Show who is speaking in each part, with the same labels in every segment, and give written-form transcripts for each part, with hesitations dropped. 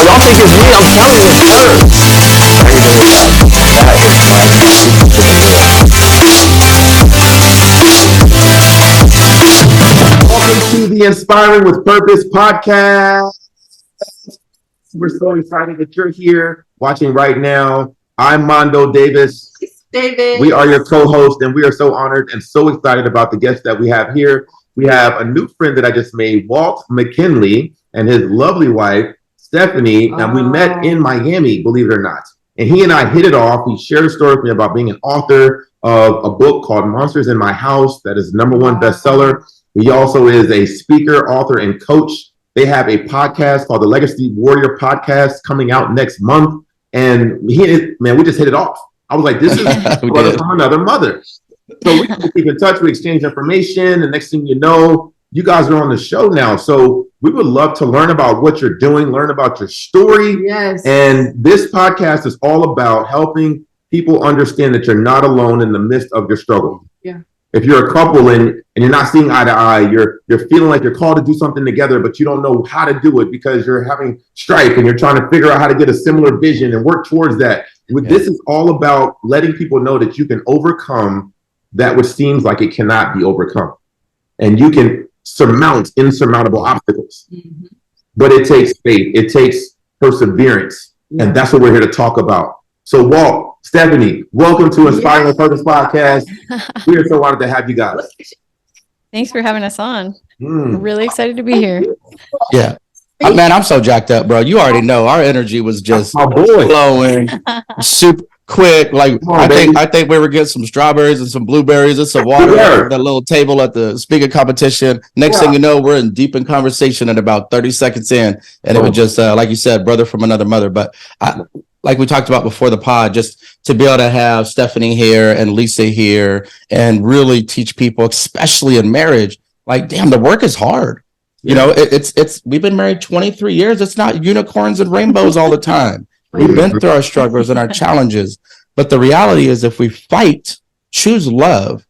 Speaker 1: y'all think it's me? I'm telling you, it's her. Welcome to the Inspiring with Purpose podcast. We're so excited that you're here watching right now. I'm Mondo Davis.
Speaker 2: David.
Speaker 1: We are your co-host, and we are so honored and so excited about the guests that we have here. We have a new friend that I just made, Walt McKinley, and his lovely wife, Stephanie. And we met in Miami, believe it or not. And he and I hit it off. He shared a story with me about being an author of a book called Monsters in My House that is #1 bestseller. He also is a speaker, author, and coach. They have a podcast called the Legacy Warrior Podcast coming out next month. And we just hit it off. I was like, this is brother from another mother. So we keep in touch, we exchange information, and next thing you know, you guys are on the show now. So we would love to learn about what you're doing, learn about your story.
Speaker 2: Yes.
Speaker 1: And this podcast is all about helping people understand that you're not alone in the midst of your struggle.
Speaker 2: Yeah.
Speaker 1: If you're a couple and you're not seeing eye to eye, you're feeling like you're called to do something together, but you don't know how to do it because you're having strife and you're trying to figure out how to get a similar vision and work towards that. This is all about letting people know that you can overcome that which seems like it cannot be overcome. And you can surmount insurmountable obstacles. Mm-hmm. But it takes faith. It takes perseverance. Yeah. And that's what we're here to talk about. So Walt, Stephanie, welcome to Inspiring with Purpose podcast. We are so honored to have you guys.
Speaker 3: Thanks for having us on. We're really excited to be here.
Speaker 4: Yeah. Man, I'm so jacked up, bro. You already know our energy was just flowing super quick. Like I think we were getting some strawberries and some blueberries and some water at that little table at the speaking competition. Next thing you know, we're in deep in conversation at about 30 seconds in. And it was just, like you said, brother from another mother. But like we talked about before the pod, just to be able to have Stephanie here and Lisa here and really teach people, especially in marriage, like, damn, the work is hard. You know, it's we've been married 23 years. It's not unicorns and rainbows all the time. We've been through our struggles and our challenges. But the reality is if we fight, choose love,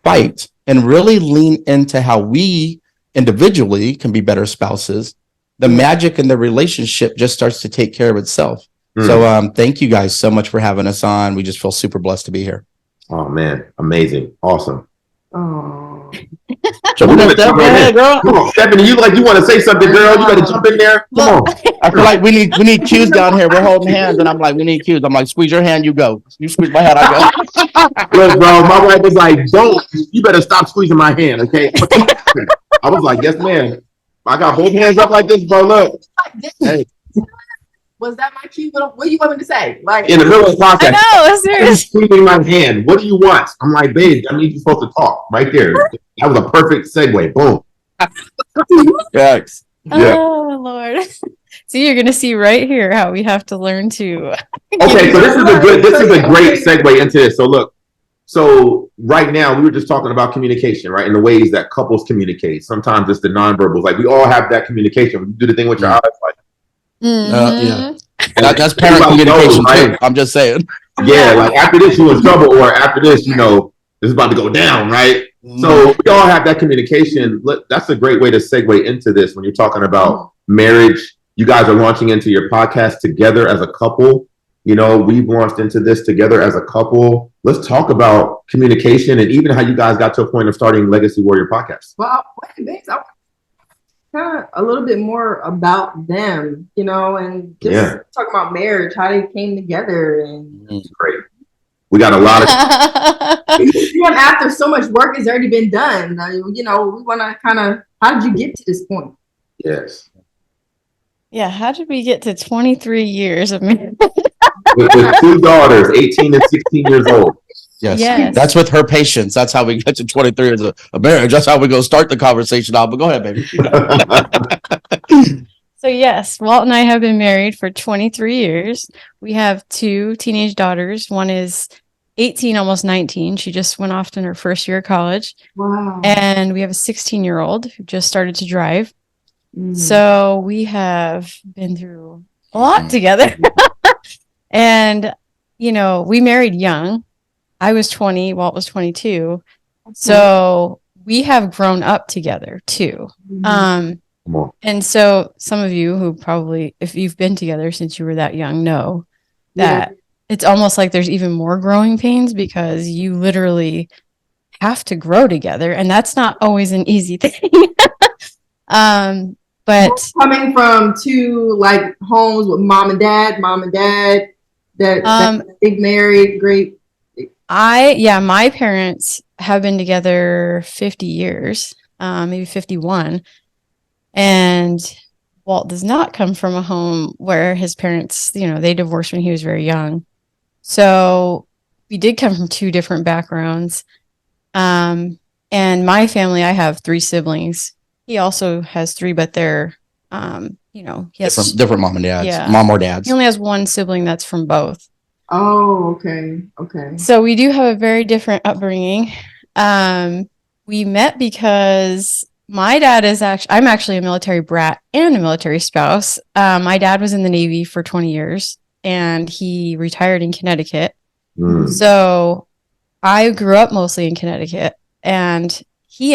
Speaker 4: fight, and really lean into how we individually can be better spouses, the magic in the relationship just starts to take care of itself. So thank you guys so much for having us on. We just feel super blessed to be here.
Speaker 1: Oh, man. Amazing. Awesome.
Speaker 2: Oh.
Speaker 1: So we're gonna jump right in. Girl. Come on, Stephanie, you want to say something, girl? You got to jump in there. Come on.
Speaker 4: I feel like we need cues down here. We're holding hands, and I'm like, we need cues. I'm like, squeeze your hand, you go. You squeeze my hand, I go.
Speaker 1: Look, bro, my wife was like, you better stop squeezing my hand, okay? I was like, yes, ma'am. I got both hands up like this, bro. Look. Hey.
Speaker 2: Was that my cue? What do you want me to say? Like
Speaker 1: in the middle of the podcast,
Speaker 3: I know, serious.
Speaker 1: Squeezing my hand. What do you want? I'm like, babe, I need you supposed to talk right there. That was a perfect segue. Boom.
Speaker 4: Thanks.
Speaker 3: Oh Lord. So you're gonna see right here how we have to learn to.
Speaker 1: Okay, so this is a great segue into this. So look, so right now we were just talking about communication, right? And the ways that couples communicate. Sometimes it's the nonverbals. Like we all have that communication. You do the thing with your eyes, like.
Speaker 4: Yeah, that's parent communication too. I'm just saying.
Speaker 1: Yeah, like after this you in trouble, or after this, this is about to go down, right? So we all have that communication. That's a great way to segue into this when you're talking about marriage. You guys are launching into your podcast together as a couple. We've launched into this together as a couple. Let's talk about communication and even how you guys got to a point of starting Legacy Warrior Podcast.
Speaker 2: Well, kind of a little bit more about them, and just talk about marriage, how they came together, and
Speaker 1: great. We got a lot of
Speaker 2: after so much work has already been done. We want to kind of, how did you get to this point?
Speaker 1: Yes.
Speaker 3: Yeah, how did we get to 23 years of marriage?
Speaker 1: with 2 daughters, 18 and 16 years old.
Speaker 4: Yes. That's with her patience. That's how we get to 23 years of marriage. That's how we go start the conversation off. But go ahead, baby.
Speaker 3: So yes, Walt and I have been married for 23 years. We have 2 teenage daughters. One is 18, almost 19. She just went off in her first year of college.
Speaker 2: Wow.
Speaker 3: And we have a 16-year-old who just started to drive. So we have been through a lot together. And, we married young. I was 20, Walt was 22. So we have grown up together too.
Speaker 1: Come on.
Speaker 3: And so some of you who probably, if you've been together since you were that young, know that it's almost like there's even more growing pains because you literally have to grow together. And that's not always an easy thing. But
Speaker 2: coming from two like homes with mom and dad, that big married, great.
Speaker 3: My parents have been together 50 years, maybe 51. And Walt does not come from a home where his parents, they divorced when he was very young. So we did come from two different backgrounds. And my family, I have 3 siblings. He also has 3, but they're, he has
Speaker 4: different mom and dads,
Speaker 3: yeah.
Speaker 4: Mom or dads.
Speaker 3: He only has 1 sibling that's from both.
Speaker 2: Oh, okay. Okay.
Speaker 3: So we do have a very different upbringing. We met because my dad I'm actually a military brat and a military spouse. My dad was in the Navy for 20 years and he retired in Connecticut. So I grew up mostly in Connecticut and he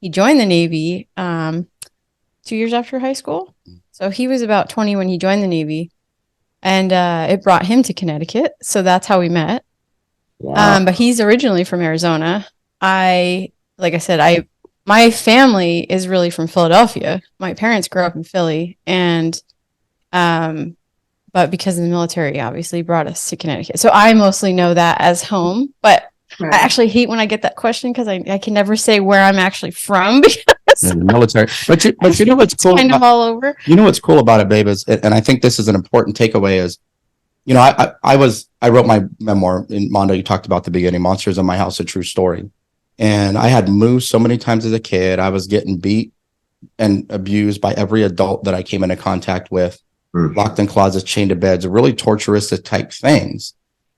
Speaker 3: joined the Navy 2 years after high school. So he was about 20 when he joined the Navy and it brought him to Connecticut. So that's how we met. Wow. But he's originally from Arizona. Like I said, my family is really from Philadelphia. My parents grew up in Philly and but because of the military obviously brought us to Connecticut. So I mostly know that as home, but right. I actually hate when I get that question because I can never say where I'm actually from because
Speaker 4: in the military. But you know what's cool?
Speaker 3: Kind of all over.
Speaker 4: You know what's cool about it, babe, is, and I think this is an important takeaway is, I wrote my memoir in Mondo. You talked about the beginning, Monsters in My House, a true story. And I had moved so many times as a kid. I was getting beat and abused by every adult that I came into contact with, locked in closets, chained to beds, really torturous type things.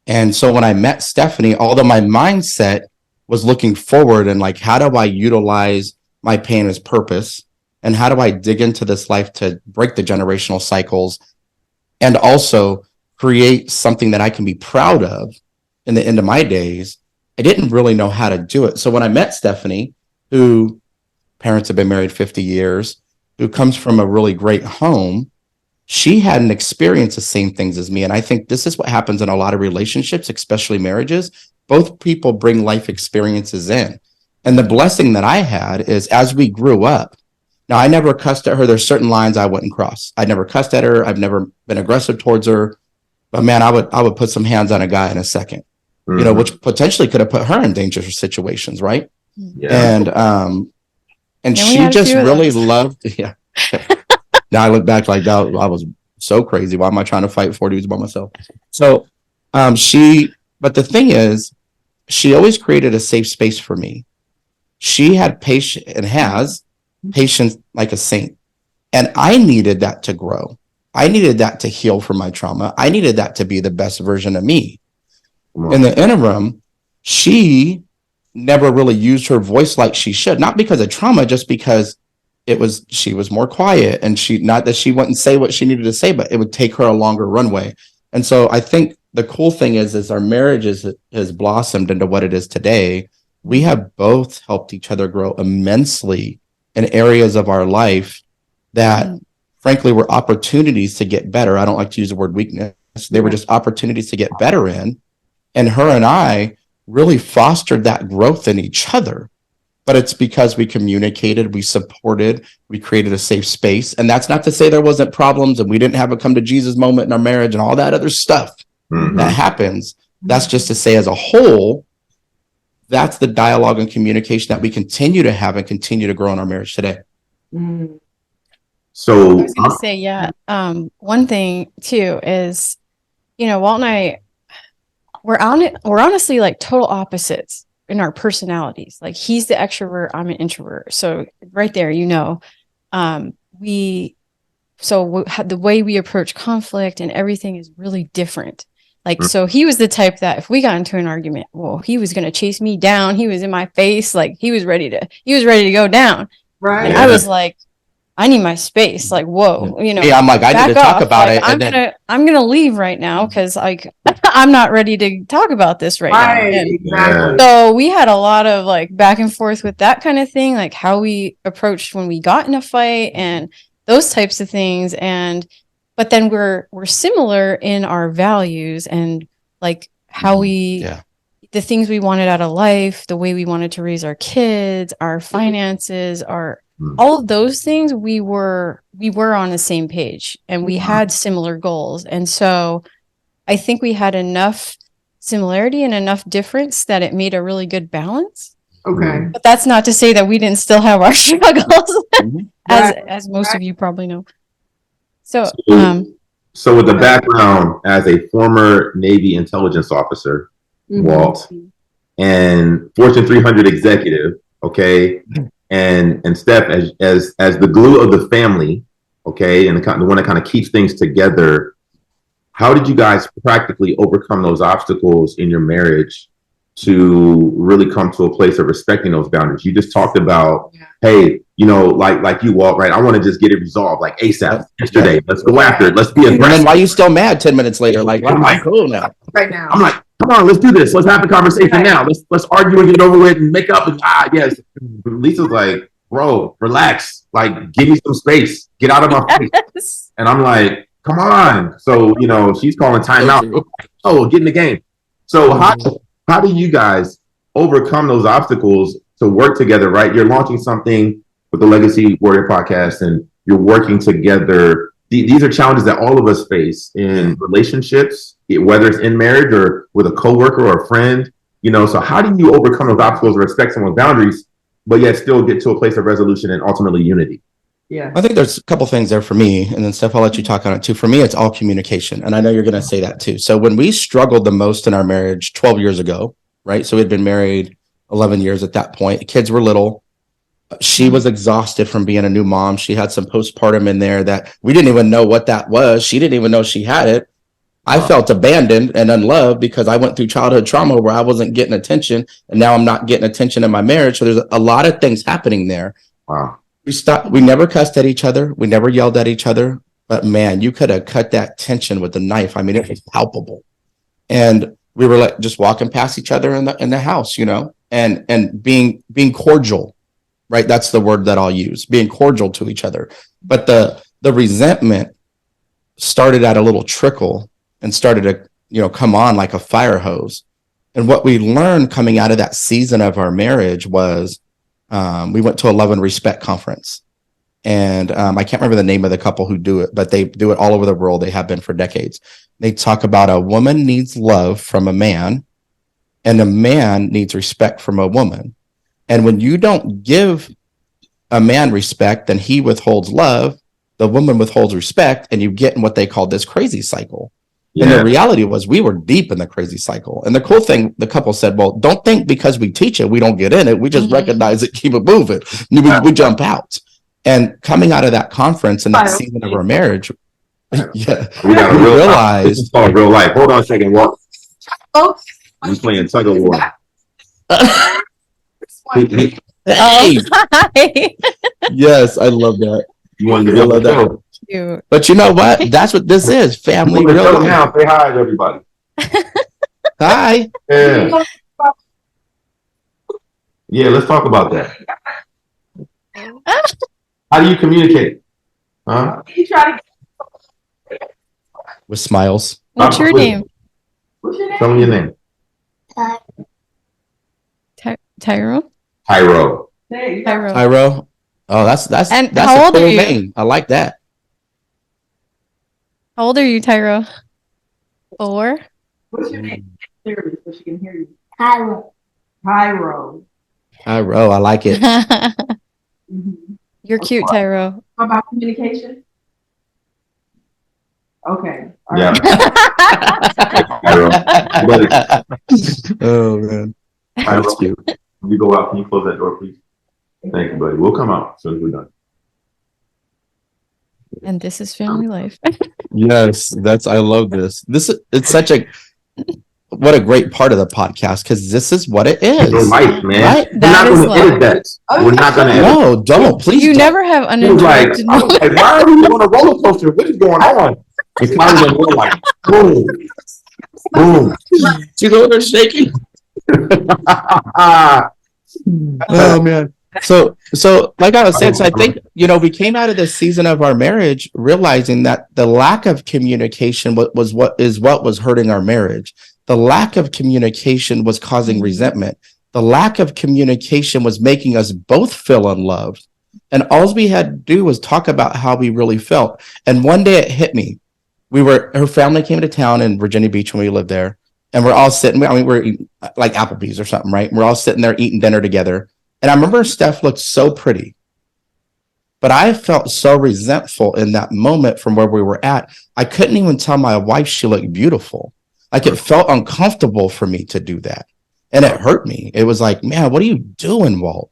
Speaker 4: And so when I met Stephanie, although my mindset was looking forward and like, how do I utilize my pain as purpose? And how do I dig into this life to break the generational cycles and also create something that I can be proud of in the end of my days? I didn't really know how to do it. So when I met Stephanie, who parents have been married 50 years, who comes from a really great home, she hadn't experienced the same things as me. And I think this is what happens in a lot of relationships, especially marriages. Both people bring life experiences in. And the blessing that I had is as we grew up, now I never cussed at her. There's certain lines I wouldn't cross. I never cussed at her. I've never been aggressive towards her. But man, I would put some hands on a guy in a second, which potentially could have put her in dangerous situations, right? Yeah. And she just really loved, yeah. Now I look back like that, I was so crazy. Why am I trying to fight 4 dudes by myself? So but the thing is, she always created a safe space for me. She had patience and has patience like a saint. And I needed that to grow. I needed that to heal from my trauma. I needed that to be the best version of me. In the interim, she never really used her voice like she should, not because of trauma, just because she was more quiet and not that she wouldn't say what she needed to say, but it would take her a longer runway. And so I think the cool thing is our marriage has blossomed into what it is today. We have both helped each other grow immensely in areas of our life that frankly were opportunities to get better. I don't like to use the word weakness. They were just opportunities to get better in. And her and I really fostered that growth in each other. But it's because we communicated, we supported, we created a safe space. And that's not to say there wasn't problems and we didn't have a come to Jesus moment in our marriage and all that other stuff that happens. That's just to say as a whole, that's the dialogue and communication that we continue to have and continue to grow in our marriage today.
Speaker 1: So
Speaker 3: I was going to say, one thing too is, Walt and I, we're honestly like total opposites in our personalities. Like he's the extrovert, I'm an introvert. So right there, the way we approach conflict and everything is really different. Like, so he was the type that if we got into an argument, well, he was going to chase me down. He was in my face. Like he was ready to go down.
Speaker 2: Right.
Speaker 3: And I was like, I need my space. Like, whoa, you know.
Speaker 4: Yeah, I'm like, I need to
Speaker 3: back
Speaker 4: talk
Speaker 3: off.
Speaker 4: about
Speaker 3: Like,
Speaker 4: it.
Speaker 3: I'm gonna leave right now because like I'm not ready to talk about this right now. And
Speaker 2: Exactly.
Speaker 3: so we had a lot of like back and forth with that kind of thing, like how we approached when we got in a fight and those types of things. But then we're similar in our values and like how the things we wanted out of life, the way we wanted to raise our kids, our finances, all of those things. We were on the same page and we had similar goals. And so I think we had enough similarity and enough difference that it made a really good balance.
Speaker 2: Okay.
Speaker 3: But that's not to say that we didn't still have our struggles, as most of you probably know. So
Speaker 1: with the background as a former Navy intelligence officer, Walt, and Fortune 300 executive, okay, and Steph as the glue of the family, okay, and the one that kind of keeps things together. How did you guys practically overcome those obstacles in your marriage to really come to a place of respecting those boundaries? You just talked about, hey, you know, like you, Walt, right? I want to just get it resolved like ASAP, yesterday. Let's go after it. Let's be aggressive.
Speaker 4: And then why are you still mad 10 minutes later? Like, I'm cool now.
Speaker 2: Right now.
Speaker 1: I'm like, come on, let's do this. Let's have the conversation now. Let's argue and get it over with and make up. And yes. Lisa's like, bro, relax. Like, give me some space. Get out of my face. And I'm like, come on. So, you know, she's calling timeout. Oh, get in the game. So how do you guys overcome those obstacles to work together, right? You're launching something with the Legacy Warrior podcast and you're working together. These are challenges that all of us face in relationships, whether it's in marriage or with a coworker or a friend, you know. So how do you overcome those obstacles, respect someone's boundaries, but yet still get to a place of resolution and ultimately unity?
Speaker 2: Yeah,
Speaker 4: I think there's a couple things there for me, and then Steph, I'll let you talk on it too. For me, it's all communication, and I know you're going to say that too. So when we struggled the most in our marriage 12 years ago, right? So we'd been married 11 years at that point. The kids were little. She was exhausted from being a new mom. She had some postpartum in there that we didn't even know what that was. She didn't even know she had it. I felt abandoned and unloved because I went through childhood trauma where I wasn't getting attention, and now I'm not getting attention in my marriage. So there's a lot of things happening there.
Speaker 1: Wow.
Speaker 4: We never cussed at each other. We never yelled at each other. But man, you could have cut that tension with a knife. I mean, it was palpable. And we were like just walking past each other in the house, you know, and being cordial, right? That's the word that I'll use, being cordial to each other. But the resentment started at a little trickle and started to, you know, come on like a fire hose. And what we learned coming out of that season of our marriage was we went to a Love and Respect conference. And I can't remember the name of the couple who do it, but they do it all over the world. They have been for decades. They talk about a woman needs love from a man and a man needs respect from a woman. And when you don't give a man respect, then he withholds love, the woman withholds respect, and you get in what they call this crazy cycle. Yeah. And the reality was we were deep in the crazy cycle. And the cool thing, the couple said, well, don't think because we teach it, we don't get in it. We just recognize it, keep it moving. We jump out. And coming out of that conference and that season of our marriage, we realized.
Speaker 1: This is called real life. Hold on a second, Walt. We're playing tug of war.
Speaker 4: Hey. Yes, I love that.
Speaker 1: You wanted to love that.
Speaker 3: Cute.
Speaker 4: But you know what? That's what this is. Family real life.
Speaker 1: Now, say hi to everybody.
Speaker 4: Hi.
Speaker 1: Yeah. Yeah, let's talk about that. How do you communicate? Huh?
Speaker 4: With smiles.
Speaker 3: What's your name?
Speaker 1: Tell me your name.
Speaker 3: Tyro?
Speaker 1: Tyro.
Speaker 4: Tyro. Oh, that's
Speaker 3: and
Speaker 4: that's
Speaker 3: how
Speaker 4: a
Speaker 3: old
Speaker 4: cool
Speaker 3: are you?
Speaker 4: name. I like that.
Speaker 3: How old are you, Tyro? 4?
Speaker 2: What's your name? Clearly, so she can hear you.
Speaker 5: Tyro.
Speaker 2: Tyro.
Speaker 4: Tyro, I like it.
Speaker 3: You're cute, Tyro.
Speaker 2: How about communication? Okay. All
Speaker 1: Yeah.
Speaker 2: right.
Speaker 4: Oh man.
Speaker 1: That's cute. When you go out, can you close that door, please? Thank you, buddy. We'll come out as soon as we're done.
Speaker 3: And this is family life.
Speaker 4: Yes, I love this. It's such a what a great part of the podcast, because this is what it is.
Speaker 1: It's your life, man.
Speaker 4: Right?
Speaker 1: We're not going to edit that. We're not going to edit.
Speaker 4: No, don't. Please.
Speaker 3: You
Speaker 4: don't.
Speaker 3: never have uninterrupted.
Speaker 1: I was like, why are we on a roller coaster? What is going on? It's kind of more like boom, boom.
Speaker 4: You know they're shaking. Oh man. So like I was saying, so I think, we came out of this season of our marriage realizing that the lack of communication was what was hurting our marriage. The lack of communication was causing resentment. The lack of communication was making us both feel unloved. And all we had to do was talk about how we really felt. And one day it hit me. Her family came to town in Virginia Beach when we lived there. And we're all sitting, we're eating like Applebee's or something, right? And we're all sitting there eating dinner together. And I remember Steph looked so pretty, but I felt so resentful in that moment from where we were at. I couldn't even tell my wife she looked beautiful. Like, it felt uncomfortable for me to do that. And it hurt me. It was like, man, what are you doing, Walt?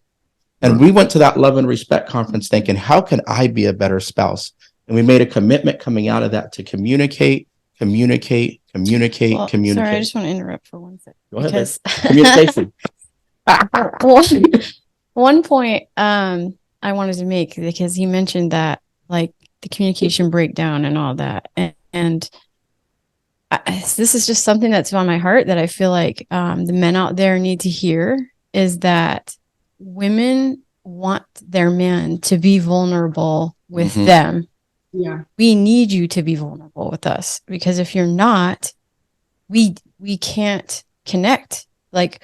Speaker 4: And we went to that love and respect conference thinking, how can I be a better spouse? And we made a commitment coming out of that to communicate. Well, sorry,
Speaker 3: I just want to interrupt for 1 second.
Speaker 4: Go ahead,
Speaker 3: because
Speaker 4: communication.
Speaker 3: one point I wanted to make, because he mentioned that, like, the communication breakdown and all that, and this is just something that's on my heart that I feel like the men out there need to hear, is that women want their man to be vulnerable with them.
Speaker 2: Yeah, we
Speaker 3: need you to be vulnerable with us, because if you're not, we can't connect. Like,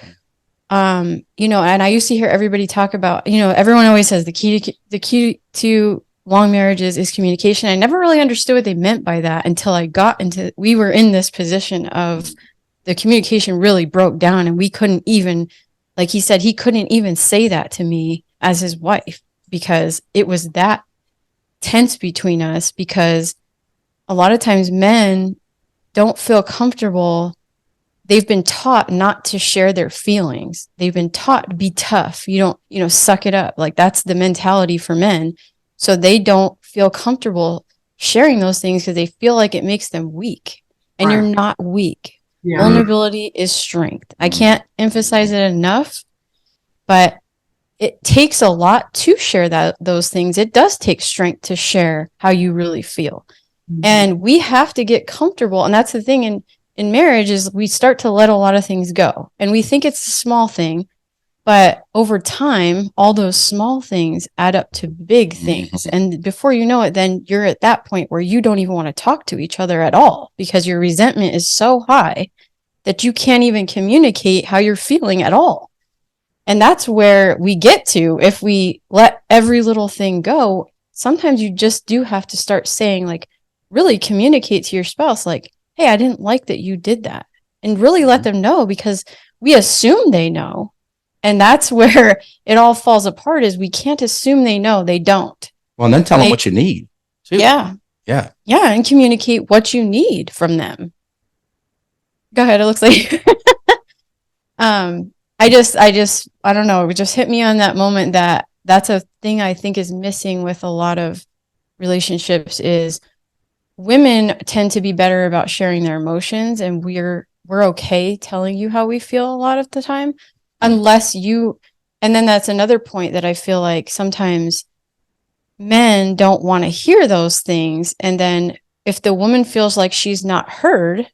Speaker 3: and I used to hear everybody talk about, everyone always says the key to long marriages is communication. I never really understood what they meant by that until we were in this position of the communication really broke down, and we couldn't even, like he said, he couldn't even say that to me as his wife, because it was that tense between us, because a lot of times men don't feel comfortable. They've been taught not to share their feelings. They've been taught to be tough. You don't, suck it up. Like, that's the mentality for men. So they don't feel comfortable sharing those things because they feel like it makes them weak. And You're not weak. Yeah. Vulnerability is strength. I can't emphasize it enough, but it takes a lot to share those things. It does take strength to share how you really feel. And we have to get comfortable. And that's the thing in marriage, is we start to let a lot of things go. And we think it's a small thing, but over time, all those small things add up to big things. And before you know it, then you're at that point where you don't even want to talk to each other at all, because your resentment is so high that you can't even communicate how you're feeling at all. And that's where we get to, if we let every little thing go. Sometimes you just do have to start saying, like, really communicate to your spouse, like, hey, I didn't like that you did that, and really let them know, because we assume they know. And that's where it all falls apart, is we can't assume they know. They don't.
Speaker 4: Well, and then tell them what you need too.
Speaker 3: Yeah. And communicate what you need from them. Go ahead. It looks like I don't know. It just hit me on that moment that that's a thing I think is missing with a lot of relationships, is women tend to be better about sharing their emotions, and we're okay telling you how we feel a lot of the time, unless you, and then that's another point that I feel like sometimes men don't want to hear those things. And then if the woman feels like she's not heard,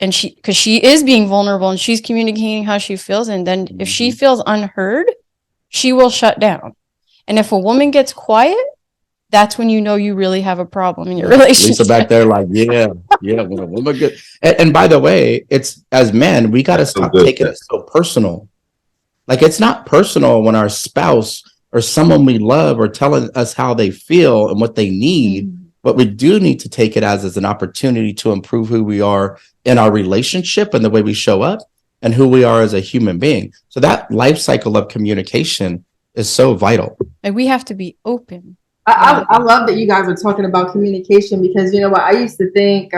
Speaker 3: and because she is being vulnerable and she's communicating how she feels, and then if she feels unheard, she will shut down. And if a woman gets quiet, that's when you know you really have a problem in your relationship.
Speaker 4: Lisa back there, like, when a woman gets, and by the way, it's, as men, we got to stop taking it so personal. Like, it's not personal when our spouse or someone we love are telling us how they feel and what they need. But we do need to take it as an opportunity to improve who we are in our relationship and the way we show up, and who we are as a human being. So that life cycle of communication is so vital.
Speaker 3: And we have to be open.
Speaker 2: I love that you guys are talking about communication, because you know what, I used to think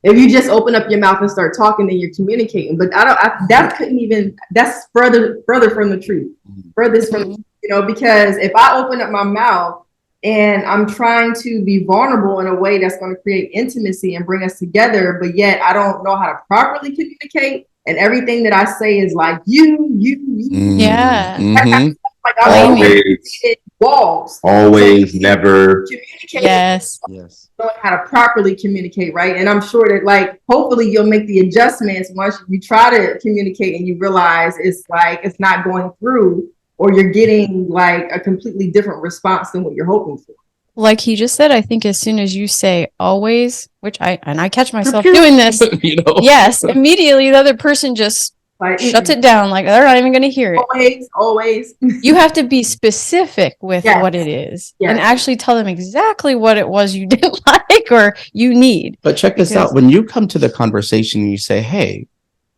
Speaker 2: if you just open up your mouth and start talking, then you're communicating. But that's further from the truth. Furthest from, because if I open up my mouth and I'm trying to be vulnerable in a way that's going to create intimacy and bring us together, but yet I don't know how to properly communicate. And everything that I say is like you.
Speaker 3: Yeah.
Speaker 4: Mm-hmm.
Speaker 2: Like I'm
Speaker 1: Always,
Speaker 2: walls.
Speaker 1: always,
Speaker 2: So
Speaker 1: never.
Speaker 2: communicate.
Speaker 3: Yes.
Speaker 4: Yes.
Speaker 2: Knowing how to properly communicate, right? And I'm sure that, like, hopefully you'll make the adjustments once you try to communicate and you realize it's like it's not going through, or you're getting like a completely different response than what you're hoping for.
Speaker 3: Like he just said, I think as soon as you say always, which I catch myself doing this,
Speaker 4: You know?
Speaker 3: yes, immediately the other person just
Speaker 2: Like
Speaker 3: shuts it down. Like they're not even going to hear it.
Speaker 2: always.
Speaker 3: You have to be specific with
Speaker 2: Yes.
Speaker 3: what it is and
Speaker 2: Yes.
Speaker 3: actually tell them exactly what it was you didn't like or you need.
Speaker 4: But check this out. When you come to the conversation and you say, hey,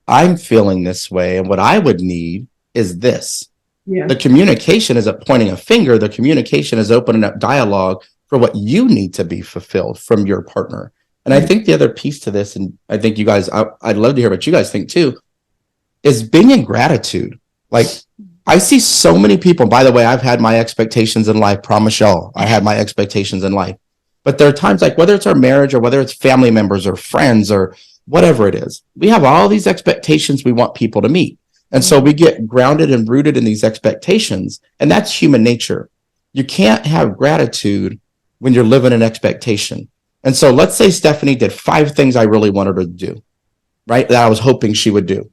Speaker 4: I'm feeling this way, and what I would need is this.
Speaker 2: Yeah.
Speaker 4: The communication isn't pointing a finger. The communication is opening up dialogue for what you need to be fulfilled from your partner. And I think the other piece to this, and I think you guys, I'd love to hear what you guys think too, is being in gratitude. Like, I see so many people. By the way, I've had my expectations in life. Promise y'all, I had my expectations in life. But there are times, like whether it's our marriage or whether it's family members or friends or whatever it is, we have all these expectations we want people to meet. And so we get grounded and rooted in these expectations. And that's human nature. You can't have gratitude when you're living in expectation. And so let's say Stephanie did 5 things I really wanted her to do, right? That I was hoping she would do,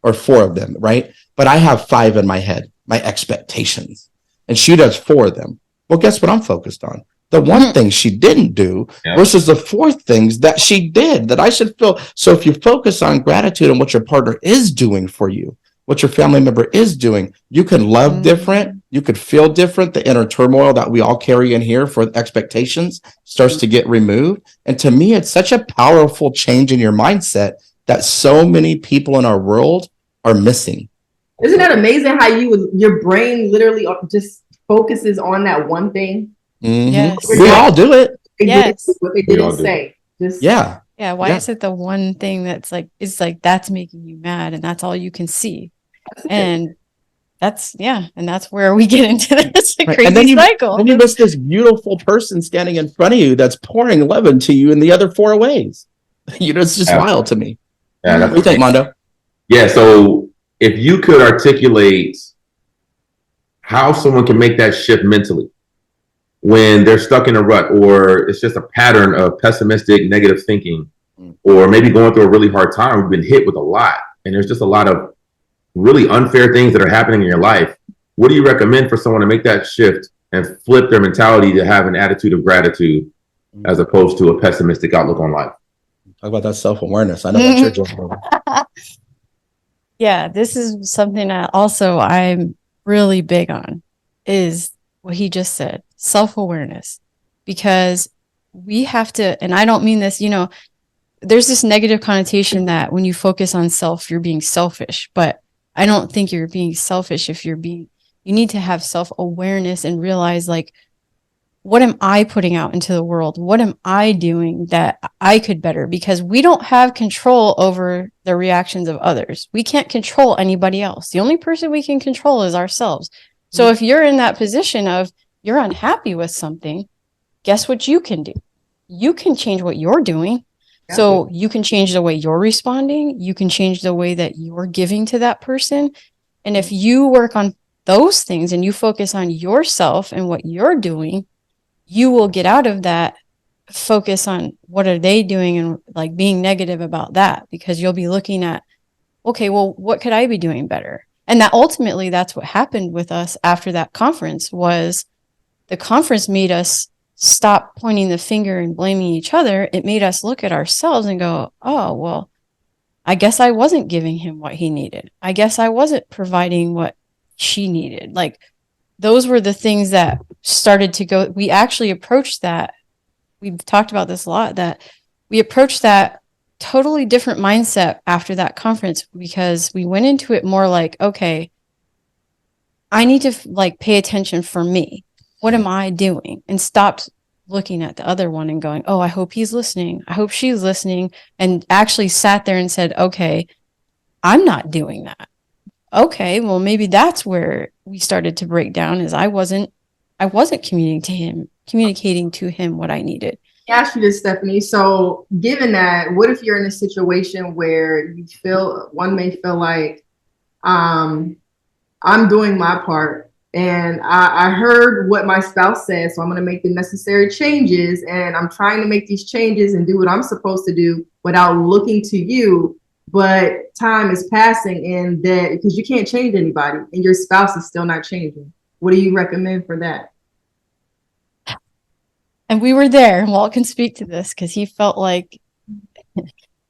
Speaker 4: or 4 of them, right? But I have 5 in my head, my expectations, and she does 4 of them. Well, guess what I'm focused on? The one thing she didn't do versus the 4 things that she did that I should feel. So if you focus on gratitude and what your partner is doing for you, what your family member is doing, you can love different. You could feel different. The inner turmoil that we all carry in here for expectations starts to get removed. And to me, it's such a powerful change in your mindset that so many people in our world are missing.
Speaker 2: Isn't that amazing how your brain literally just focuses on that one thing?
Speaker 4: Mm-hmm.
Speaker 3: Yes.
Speaker 4: We all do it.
Speaker 3: Yes.
Speaker 2: What they didn't say. Just
Speaker 4: Yeah.
Speaker 3: Yeah. Why is it the one thing that's like, it's like, that's making you mad and that's all you can see? And that's where we get into this crazy
Speaker 4: and then
Speaker 3: cycle.
Speaker 4: Then you miss this beautiful person standing in front of you that's pouring love into you in the other 4 ways. You know, it's just wild to me.
Speaker 1: Yeah,
Speaker 4: What do you think, Mondo?
Speaker 1: Yeah, so if you could articulate how someone can make that shift mentally when they're stuck in a rut, or it's just a pattern of pessimistic, negative thinking, or maybe going through a really hard time, we've been hit with a lot, and there's just a lot of really unfair things that are happening in your life. What do you recommend for someone to make that shift and flip their mentality to have an attitude of gratitude as opposed to a pessimistic outlook on life?
Speaker 4: Talk about that self-awareness. I know what you're doing.
Speaker 3: Yeah, this is something that also I'm really big on, is what he just said, self-awareness. Because we have to, and I don't mean this, there's this negative connotation that when you focus on self, you're being selfish. But I don't think you're being selfish if you need to have self-awareness and realize, like, what am I putting out into the world? What am I doing that I could better? Because we don't have control over the reactions of others. We can't control anybody else. The only person we can control is ourselves. So if you're in that position of you're unhappy with something, guess what you can do? You can change what you're doing. So you can change the way you're responding. You can change the way that you're giving to that person. And if you work on those things and you focus on yourself and what you're doing, you will get out of that focus on what are they doing and like being negative about that, because you'll be looking at, okay, well, what could I be doing better? And that ultimately, that's what happened with us after that conference. Was the conference made us stop pointing the finger and blaming each other. It made us look at ourselves and go, oh, well, I guess I wasn't giving him what he needed. I guess I wasn't providing what she needed. Like, those were the things that started to go. We actually approached that. We've talked about this a lot, that we approached that totally different mindset after that conference, because we went into it more like, okay, I need to pay attention for me. What am I doing? And stopped looking at the other one and going, oh, I hope he's listening. I hope she's listening. And actually sat there and said, okay, I'm not doing that. Okay, well, maybe that's where we started to break down, is I wasn't I wasn't communicating to him what I needed.
Speaker 2: Let me ask you this, Stephanie. So given that, what if you're in a situation where one may feel like, I'm doing my part and I heard what my spouse said, so I'm going to make the necessary changes, and I'm trying to make these changes and do what I'm supposed to do without looking to you, but time is passing and that because you can't change anybody and your spouse is still not changing. What do you recommend for that?
Speaker 3: And we were there. Walt can speak to this because he felt like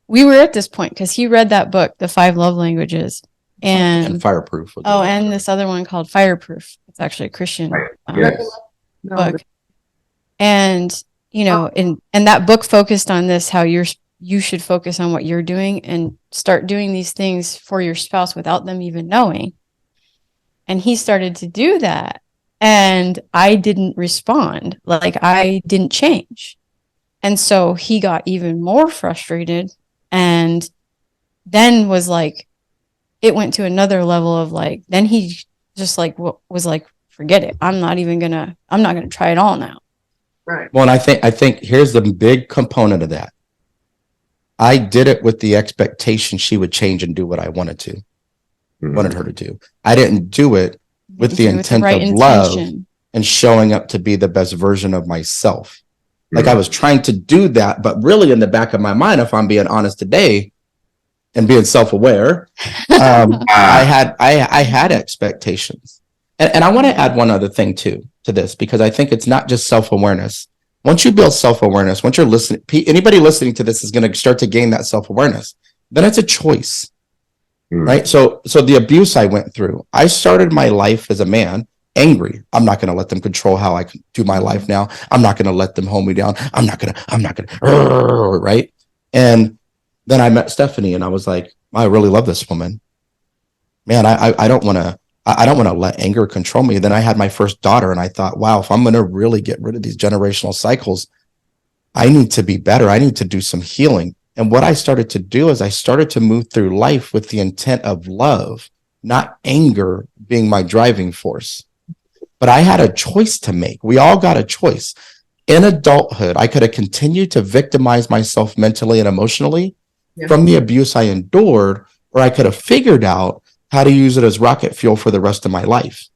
Speaker 3: we were at this point because he read that book, The 5 Love Languages, and
Speaker 4: Fireproof.
Speaker 3: and this other one called Fireproof. It's actually a Christian book. And and that book focused on this, how you should focus on what you're doing and start doing these things for your spouse without them even knowing. And he started to do that. And I didn't respond. Like, I didn't change. And so he got even more frustrated. And then was like, it went to another level of like, then he just like was like, forget it. I'm not gonna try it all now.
Speaker 2: Right.
Speaker 4: Well, and I think here's the big component of that. I did it with the expectation she would change and do what I wanted her to do. I didn't do it with the intent of love and showing up to be the best version of myself. Like, I was trying to do that, but really in the back of my mind, if I'm being honest today and being self-aware, I had expectations. And I want to add one other thing too to this, because I think it's not just self-awareness. Once you build self-awareness, once you're listening, anybody listening to this is going to start to gain that self-awareness. Then it's a choice. Right. So the abuse I went through, I started my life as a man angry. I'm not going to let them control how I do my life now. I'm not going to let them hold me down. I'm not going to. Right. And then I met Stephanie and I was like, I really love this woman. Man, I don't want to let anger control me. Then I had my first daughter and I thought, wow, if I'm going to really get rid of these generational cycles, I need to be better. I need to do some healing. And what I started to do is I started to move through life with the intent of love, not anger being my driving force. But I had a choice to make. We all got a choice. In adulthood, I could have continued to victimize myself mentally and emotionally from the abuse I endured, or I could have figured out how to use it as rocket fuel for the rest of my life.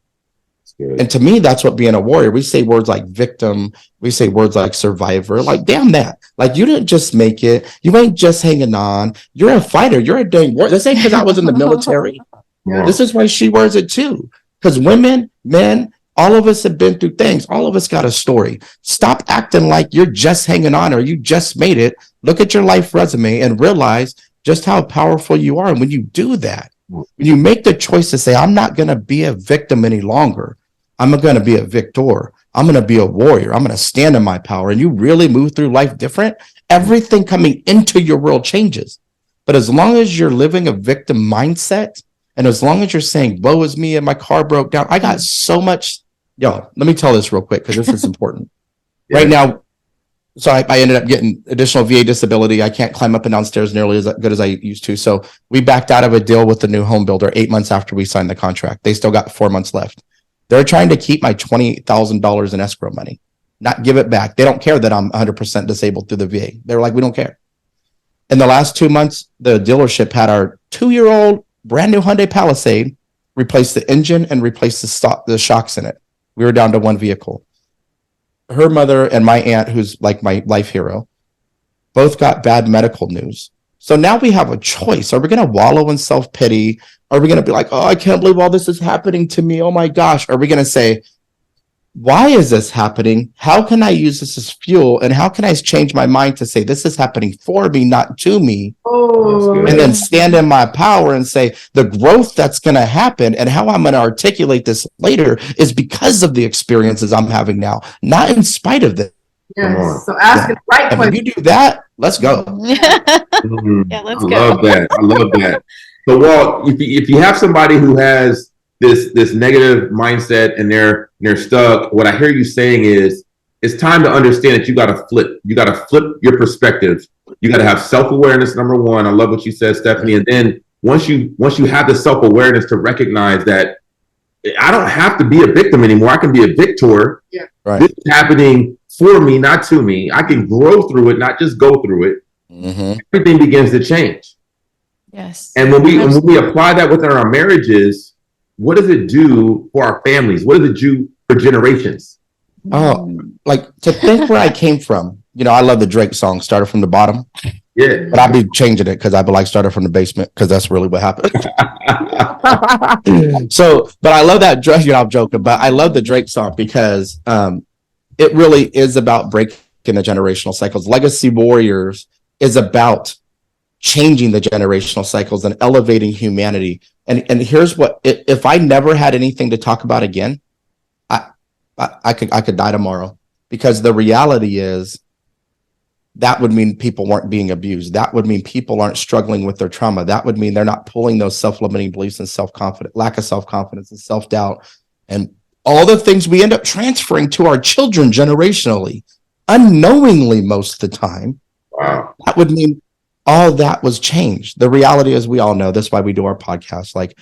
Speaker 4: And to me, that's what being a warrior. We say words like victim. We say words like survivor. Like, damn that. Like, you didn't just make it. You ain't just hanging on. You're a fighter. You're a dang warrior. This ain't because I was in the military. This is why she wears it too. Because women, men, all of us have been through things. All of us got a story. Stop acting like you're just hanging on or you just made it. Look at your life resume and realize just how powerful you are. And when you do that, when you make the choice to say, I'm not going to be a victim any longer. I'm going to be a victor. I'm going to be a warrior. I'm going to stand in my power. And you really move through life different. Everything coming into your world changes. But as long as you're living a victim mindset, and as long as you're saying, woe is me and my car broke down, I got so much. Yo, let me tell this real quick because this is important. Right now, so I ended up getting additional VA disability. I can't climb up and down stairs nearly as good as I used to. So we backed out of a deal with the new home builder 8 months after we signed the contract. They still got 4 months left. They're trying to keep my $20,000 in escrow money, not give it back. They don't care that I'm 100% disabled through the VA. They're like, we don't care. In the last 2 months, the dealership had our 2-year-old brand new Hyundai Palisade replace the engine and replace the shocks in it. We were down to one vehicle. Her mother and my aunt, who's like my life hero, both got bad medical news. So now we have a choice. Are we going to wallow in self-pity? Are we going to be like, oh, I can't believe all this is happening to me. Oh my gosh. Are we going to say, why is this happening? How can I use this as fuel? And how can I change my mind to say this is happening for me, not to me? And then stand in my power and say the growth that's going to happen and how I'm going to articulate this later is because of the experiences I'm having now, not in spite of this.
Speaker 2: Yes. So asking the right
Speaker 4: and
Speaker 2: question.
Speaker 4: when you do that, let's go.
Speaker 3: Yeah, let's go.
Speaker 1: I love that. I love that. So, Walt, if you have somebody who has this negative mindset and they're stuck, what I hear you saying is it's time to understand that you got to flip. You got to flip your perspective. You got to have self-awareness. Number one, I love what you said, Stephanie. And then once you have the self-awareness to recognize that I don't have to be a victim anymore. I can be a victor.
Speaker 2: Yeah.
Speaker 4: Right.
Speaker 1: This is happening for me, not to me. I can grow through it, not just go through it.
Speaker 4: Mm-hmm.
Speaker 1: Everything begins to change.
Speaker 3: Yes.
Speaker 1: And when we apply that within our marriages, what does it do for our families? What does it do for generations?
Speaker 4: Oh, like to think where I came from. You know, I love the Drake song, Started from the Bottom.
Speaker 1: Yeah.
Speaker 4: But I'll be changing it because I'd be like started from the basement because that's really what happened. So, but I love that Drake, you know, I'm joking, but I love the Drake song because it really is about breaking the generational cycles. Legacy Warriors is about changing the generational cycles and elevating humanity. And here's what, if I never had anything to talk about again, I could die tomorrow, because the reality is that would mean people weren't being abused. That would mean people aren't struggling with their trauma. That would mean they're not pulling those self-limiting beliefs and lack of self-confidence and self-doubt and all the things we end up transferring to our children generationally, unknowingly most of the time.
Speaker 1: Wow.
Speaker 4: That would mean all that was changed. The reality is, we all know this, why we do our podcast. Like,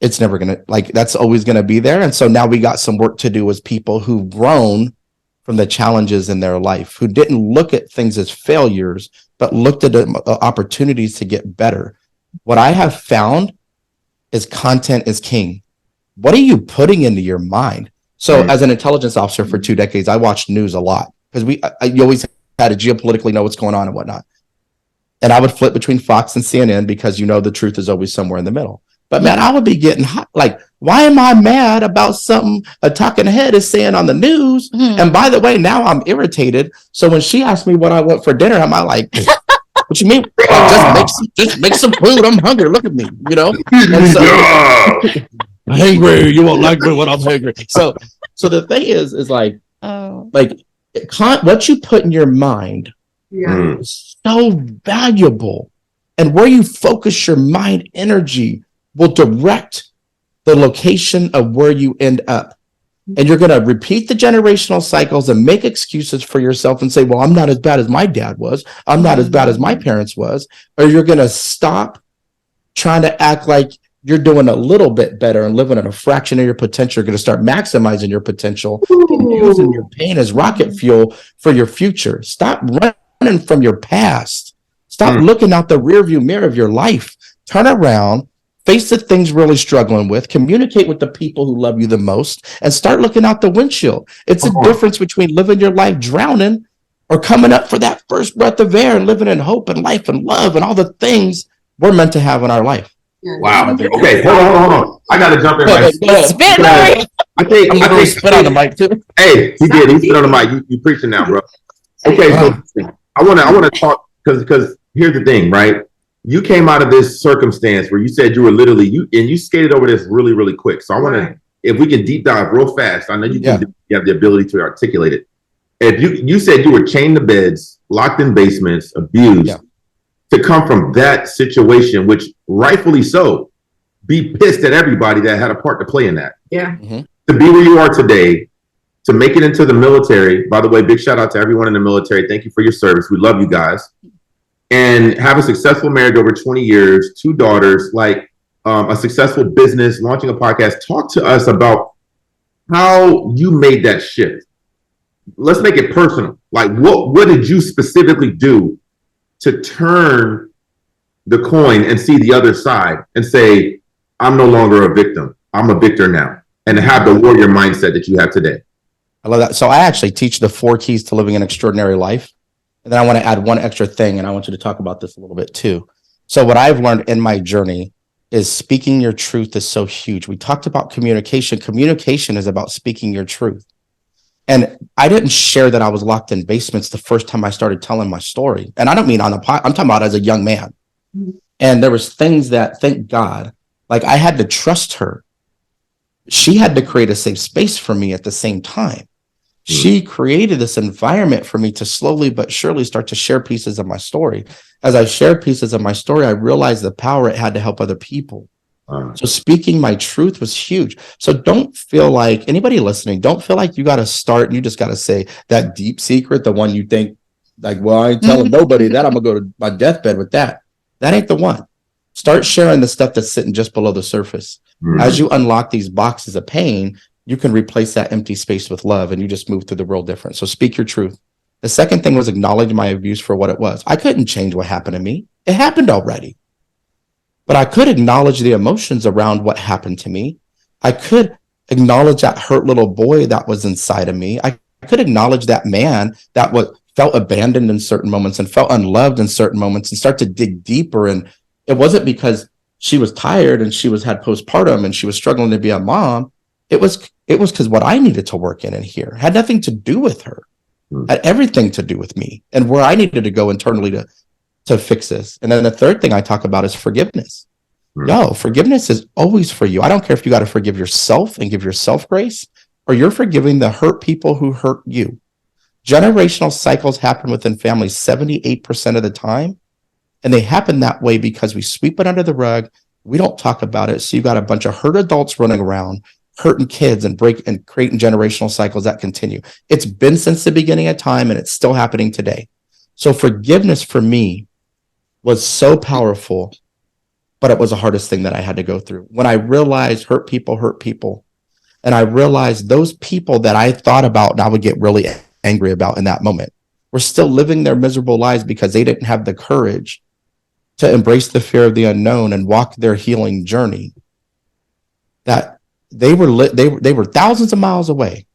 Speaker 4: it's never going to, like, that's always going to be there. And so now we got some work to do as people who've grown from the challenges in their life, who didn't look at things as failures, but looked at opportunities to get better. What I have found is content is king. What are you putting into your mind? So as an intelligence officer for 2 decades, I watched news a lot because you always had to geopolitically know what's going on and whatnot. And I would flip between Fox and CNN because, you know, the truth is always somewhere in the middle. But man, I would be getting hot. Like, why am I mad about something a talking head is saying on the news? And by the way, now I'm irritated. So when she asked me what I want for dinner, I'm like, what you mean? Just make some food. I'm hungry. Look at me, you know? And so, I'm hungry. You won't like me when I'm hungry. So the thing is like, what you put in your mind is so valuable. And where you focus your mind energy will direct the location of where you end up. And you're going to repeat the generational cycles and make excuses for yourself and say, well, I'm not as bad as my dad was. I'm not as bad as my parents was. Or you're going to stop trying to act like you're doing a little bit better and living at a fraction of your potential. You're going to start maximizing your potential and using your pain as rocket fuel for your future. Stop running from your past. Stop looking out the rearview mirror of your life. Turn around, face the things you're really struggling with, communicate with the people who love you the most, and start looking out the windshield. It's a difference between living your life drowning or coming up for that first breath of air and living in hope and life and love and all the things we're meant to have in our life.
Speaker 1: Wow. Okay, hold on. I got to jump in.
Speaker 3: Spit, Larry.
Speaker 1: I think
Speaker 4: I spit on the mic too.
Speaker 1: Hey, he did. He spit on the mic. You preaching now, bro. Okay, so I want to talk because here's the thing, right? You came out of this circumstance where you said you were literally you skated over this really, really quick. So I want to, if we can deep dive real fast. I know you have the ability to articulate it. If you said you were chained to beds, locked in basements, abused, to come from that situation, which rightfully so, be pissed at everybody that had a part to play in that.
Speaker 2: Yeah.
Speaker 1: To be where you are today, to make it into the military. By the way, big shout out to everyone in the military. Thank you for your service. We love you guys. And have a successful marriage over 20 years, 2 daughters, like a successful business, launching a podcast. Talk to us about how you made that shift. Let's make it personal. Like, what did you specifically do to turn the coin and see the other side and say, I'm no longer a victim. I'm a victor now. And have the warrior mindset that you have today.
Speaker 4: I love that. So I actually teach the 4 keys to living an extraordinary life. And then I want to add one extra thing, and I want you to talk about this a little bit too. So what I've learned in my journey is speaking your truth is so huge. We talked about communication. Communication is about speaking your truth. And I didn't share that I was locked in basements the first time I started telling my story. And I don't mean on the pod, I'm talking about as a young man. And there was things that, thank God, like I had to trust her. She had to create a safe space for me at the same time. She created this environment for me to slowly but surely start to share pieces of my story. As I shared pieces of my story, I realized the power it had to help other people. So speaking my truth was huge. So don't feel like, anybody listening, don't feel like you got to start and you just got to say that deep secret, the one you think like, well, I ain't telling nobody that, I'm going to go to my deathbed with that. That ain't the one. Start sharing the stuff that's sitting just below the surface. As you unlock these boxes of pain, you can replace that empty space with love, and you just move through the world different. So speak your truth. The second thing was acknowledge my abuse for what it was. I couldn't change what happened to me. It happened already. But I could acknowledge the emotions around what happened to me. I could acknowledge that hurt little boy that was inside of me. I could acknowledge that man that felt abandoned in certain moments and felt unloved in certain moments, and start to dig deeper. And it wasn't because she was tired and she had postpartum and she was struggling to be a mom. It was because what I needed to work in and hear had nothing to do with her. Had everything to do with me and where I needed to go internally to fix this. And then the third thing I talk about is forgiveness. Yo, forgiveness is always for you. I don't care if you got to forgive yourself and give yourself grace, or you're forgiving the hurt people who hurt you. Generational cycles happen within families 78% of the time. And they happen that way because we sweep it under the rug. We don't talk about it. So you've got a bunch of hurt adults running around, hurting kids and creating generational cycles that continue. It's been since the beginning of time, and it's still happening today. So forgiveness for me was so powerful, but it was the hardest thing that I had to go through. When I realized hurt people, and I realized those people that I thought about and I would get really angry about in that moment were still living their miserable lives because they didn't have the courage to embrace the fear of the unknown and walk their healing journey. That they were thousands of miles away,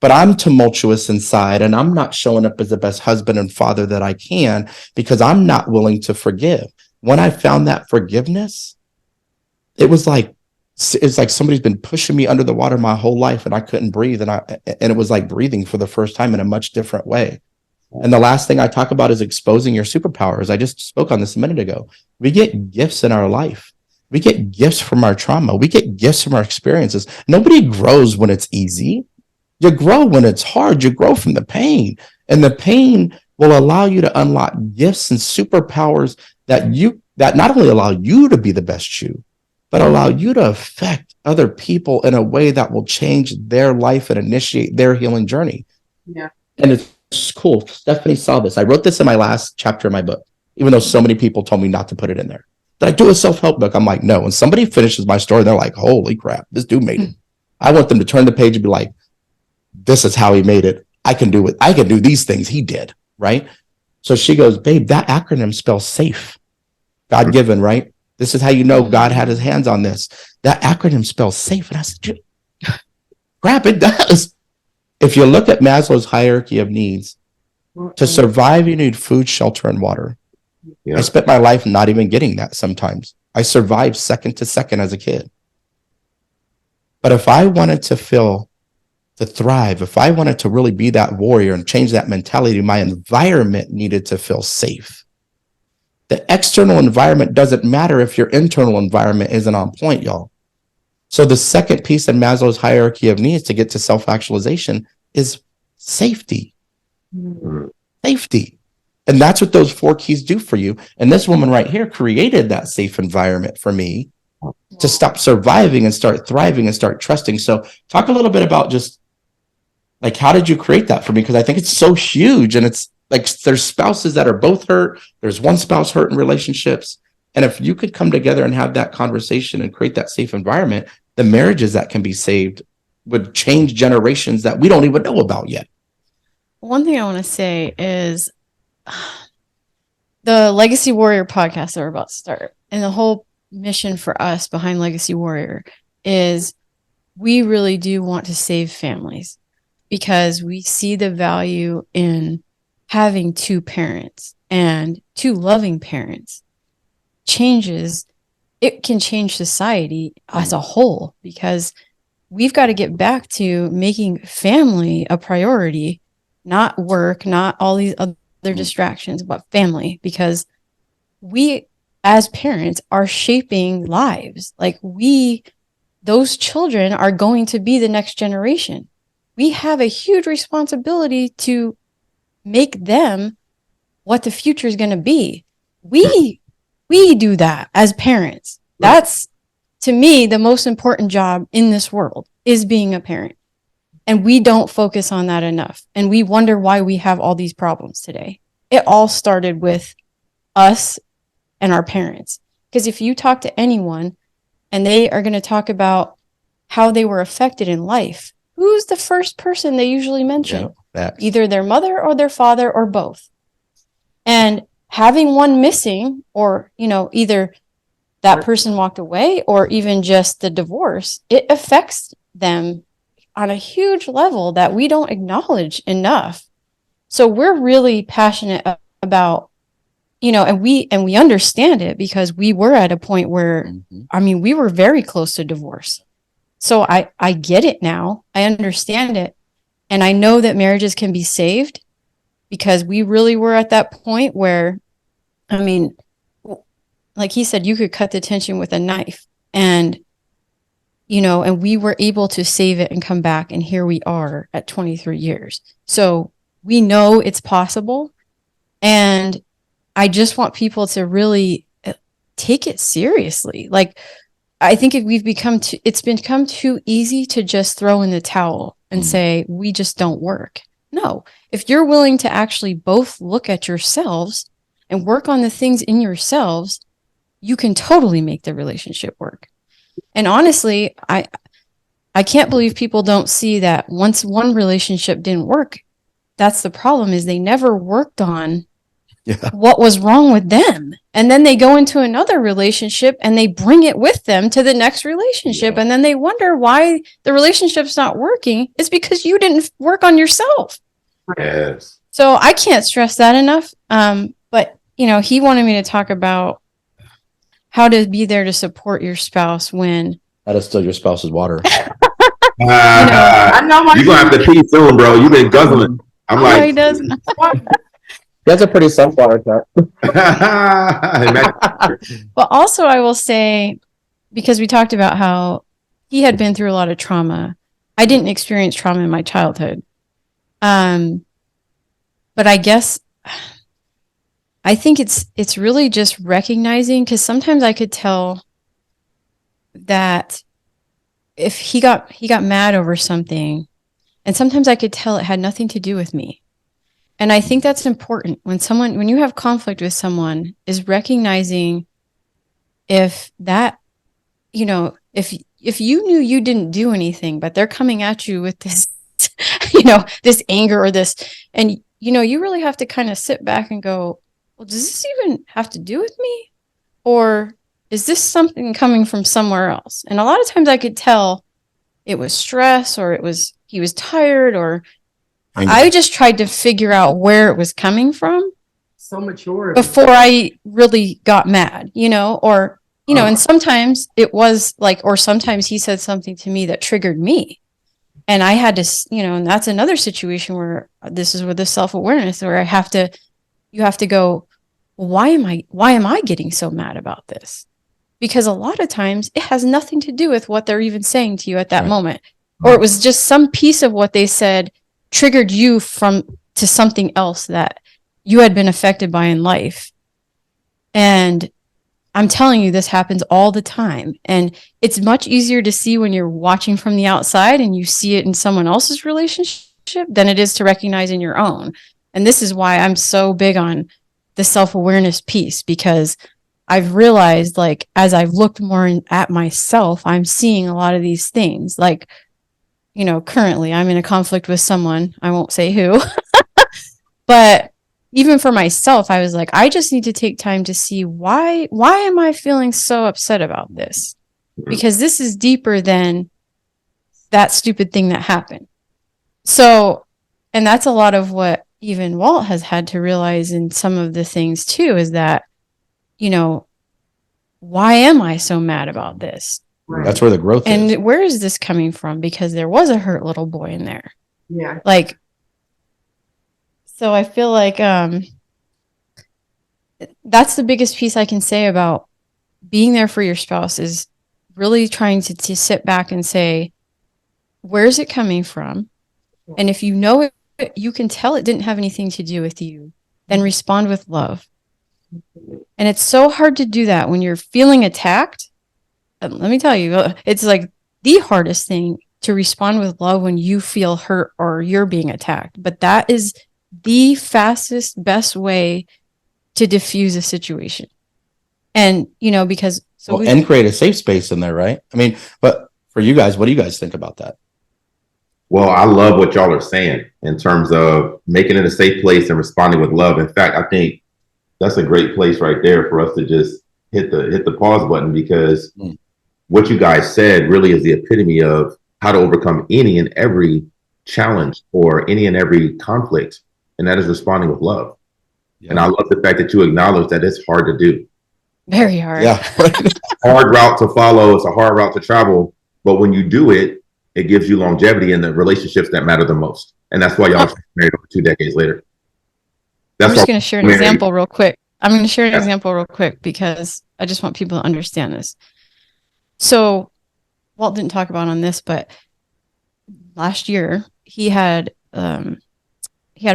Speaker 4: but I'm tumultuous inside, and I'm not showing up as the best husband and father that I can because I'm not willing to forgive. When I found that forgiveness, it was like somebody's been pushing me under the water my whole life, and I couldn't breathe, and it was like breathing for the first time in a much different way. And the last thing I talk about is exposing your superpowers. I just spoke on this a minute ago. We get gifts in our life. We get gifts from our trauma. We get gifts from our experiences. Nobody grows when it's easy. You grow when it's hard. You grow from the pain. And the pain will allow you to unlock gifts and superpowers that not only allow you to be the best you, but allow you to affect other people in a way that will change their life and initiate their healing journey.
Speaker 2: Yeah.
Speaker 4: And it's cool. Stephanie saw this. I wrote this in my last chapter of my book, even though so many people told me not to put it in there. Did I do a self-help book? I'm like, no. When somebody finishes my story, they're like, holy crap, this dude made it. I want them to turn the page and be like, this is how he made it. I can do it. I can do these things he did, right? So she goes, babe, that acronym spells safe. God-given, right? This is how you know God had his hands on this. That acronym spells safe. And I said, crap, it does. If you look at Maslow's hierarchy of needs, to survive, you need food, shelter, and water. Yeah. I spent my life not even getting that sometimes. I survived second to second as a kid. But if I wanted to thrive, if I wanted to really be that warrior and change that mentality, my environment needed to feel safe. The external environment doesn't matter if your internal environment isn't on point, y'all. So the second piece in Maslow's hierarchy of needs to get to self-actualization is safety. Mm-hmm. Safety. And that's what those 4 keys do for you. And this woman right here created that safe environment for me to stop surviving and start thriving and start trusting. So talk a little bit about just like, how did you create that for me? Because I think it's so huge. And it's like, there's spouses that are both hurt. There's one spouse hurt in relationships. And if you could come together and have that conversation and create that safe environment, the marriages that can be saved would change generations that we don't even know about yet.
Speaker 3: One thing I want to say is the Legacy Warrior podcast that we're about to start, and the whole mission for us behind Legacy Warrior is we really do want to save families because we see the value in having 2 parents, and 2 loving parents it can change society as a whole, because we've got to get back to making family a priority, not work, not all these other distractions, but family, because we as parents are shaping lives. Like those children are going to be the next generation. We have a huge responsibility to make them what the future is going to be. We do that as parents. That's, to me, the most important job in this world is being a parent. And we don't focus on that enough. And we wonder why we have all these problems today. It all started with us and our parents. Because if you talk to anyone and they are going to talk about how they were affected in life, who's the first person they usually mention?
Speaker 4: Yeah,
Speaker 3: either their mother or their father or both. And having one missing, or, you know, either that person walked away or even just the divorce, it affects them on a huge level that we don't acknowledge enough. So we're really passionate about, you know, and we understand it because we were at a point where, I mean, we were very close to divorce. So I get it now. I understand it. And I know that marriages can be saved because we really were at that point where, I mean, like he said, you could cut the tension with a knife, and, you know, and we were able to save it and come back. And here we are at 23 years. So we know it's possible. And I just want people to really take it seriously. Like, I think it's become too easy to just throw in the towel and say, we just don't work. No, if you're willing to actually both look at yourselves and work on the things in yourselves, you can totally make the relationship work. And honestly, I can't believe people don't see that once one relationship didn't work, that's the problem, is they never worked on what was wrong with them. And then they go into another relationship and they bring it with them to the next relationship. Yeah. And then they wonder why the relationship's not working. It's because you didn't work on yourself.
Speaker 1: Yes.
Speaker 3: So I can't stress that enough. But, you know, he wanted me to talk about how to be there to support your spouse when
Speaker 4: that is still your spouse's water.
Speaker 2: I know
Speaker 1: you're gonna have to pee soon, bro. You've been guzzling. I'm like,
Speaker 3: he doesn't.
Speaker 4: That's a pretty soft water cut.
Speaker 3: But also, I will say, because we talked about how he had been through a lot of trauma. I didn't experience trauma in my childhood. But I guess I think it's really just recognizing, because sometimes I could tell that if he got mad over something, and sometimes I could tell it had nothing to do with me. And I think that's important when you have conflict with someone, is recognizing if that, you know, if you knew you didn't do anything, but they're coming at you with this, you know, this anger or this, and, you know, you really have to kind of sit back and go, well, does this even have to do with me? Or is this something coming from somewhere else? And a lot of times I could tell it was stress, or he was tired, or I just tried to figure out where it was coming from.
Speaker 2: So mature.
Speaker 3: Before I really got mad, you know, or, you know, and sometimes it was like, or sometimes he said something to me that triggered me. And I had to, you know, and that's another situation where this is with the self-awareness, where you have to go, why am I getting so mad about this? Because a lot of times it has nothing to do with what they're even saying to you at that moment. Or it was just some piece of what they said triggered you to something else that you had been affected by in life. And I'm telling you, this happens all the time. And it's much easier to see when you're watching from the outside and you see it in someone else's relationship than it is to recognize in your own. And this is why I'm so big on the self-awareness piece, because I've realized, like, as I've looked more at myself, I'm seeing a lot of these things. Like, you know, currently I'm in a conflict with someone. I won't say who. But even for myself, I was like, I just need to take time to see why am I feeling so upset about this? Because this is deeper than that stupid thing that happened. So, and that's a lot of what even Walt has had to realize in some of the things too, is that, you know, why am I so mad about this?
Speaker 2: Right.
Speaker 4: That's where the growth is.
Speaker 3: And where is this coming from? Because there was a hurt little boy in there.
Speaker 2: Yeah.
Speaker 3: Like, so I feel like that's the biggest piece I can say about being there for your spouse, is really trying to sit back and say, where's it coming from? And if you know it, you can tell it didn't have anything to do with you, then respond with love. And it's so hard to do that when you're feeling attacked. Let me tell you, it's like the hardest thing to respond with love when you feel hurt or you're being attacked. But that is the fastest, best way to diffuse a situation. And, you know, because
Speaker 4: and create a safe space in there, right? I mean, but for you guys, what do you guys think about that?
Speaker 1: Well, I love what y'all are saying in terms of making it a safe place and responding with love. In fact, I think that's a great place right there for us to just hit the pause button, because what you guys said really is the epitome of how to overcome any and every challenge or any and every conflict, and that is responding with love. Yeah. And I love the fact that you acknowledge that it's hard to do.
Speaker 3: Very hard.
Speaker 4: Yeah.
Speaker 1: Hard route to follow. It's a hard route to travel. But when you do it, it gives you longevity in the relationships that matter the most. And that's why y'all are married over 2 decades later.
Speaker 3: I'm just going to share an example real quick. I'm going to share an example real quick because I just want people to understand this. So Walt didn't talk about on this, but last year he had a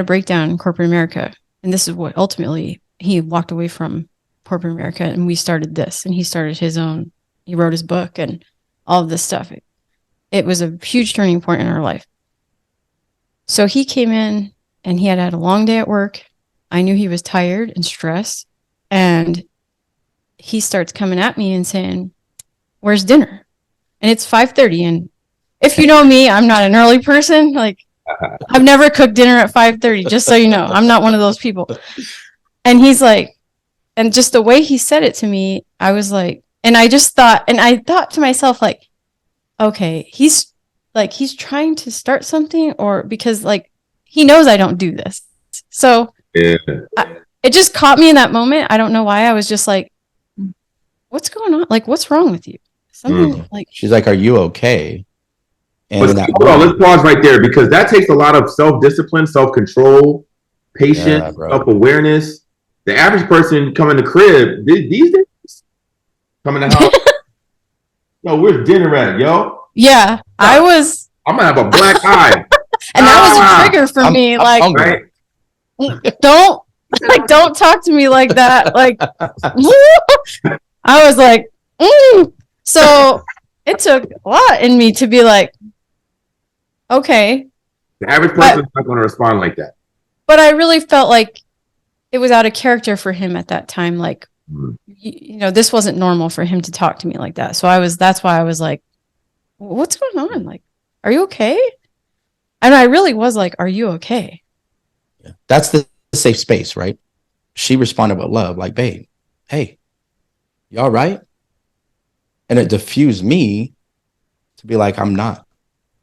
Speaker 3: breakdown in corporate America. And this is what ultimately he walked away from corporate America, and we started this, and he started his own, he wrote his book and all of this stuff. It was a huge turning point in our life. So he came in and he had a long day at work. I knew he was tired and stressed, and he starts coming at me and saying, "Where's dinner?" And it's 5:30. And if you know me, I'm not an early person. Like, I've never cooked dinner at 5:30, just so you know. I'm not one of those people. And he's like, and just the way he said it to me, I was like, and I thought to myself, like, okay, he's trying to start something, or because like he knows I don't do this. So it just caught me in that moment. I don't know why. I was just like, what's going on? Like, what's wrong with you? Something like,
Speaker 4: she's like, are you okay? And
Speaker 1: hold on, let's pause right there, because that takes a lot of self-discipline, self-control, patience, self-awareness. The average person come in the crib these days, come in the house. Yo, where's dinner at, yo?
Speaker 3: Yeah, I'm
Speaker 1: gonna have a black eye.
Speaker 3: And that was a trigger for me. Like, don't talk to me like that. Like, I was like, So it took a lot in me to be like, okay.
Speaker 1: The average person's not going to respond like that.
Speaker 3: But I really felt like it was out of character for him at that time. Like, you know, this wasn't normal for him to talk to me like that. So that's why I was like, what's going on? Like, are you okay? And I really was like, are you okay?
Speaker 4: Yeah. That's the safe space, right? She responded with love, like, babe, hey, you all right? And it diffused me to be like, I'm not.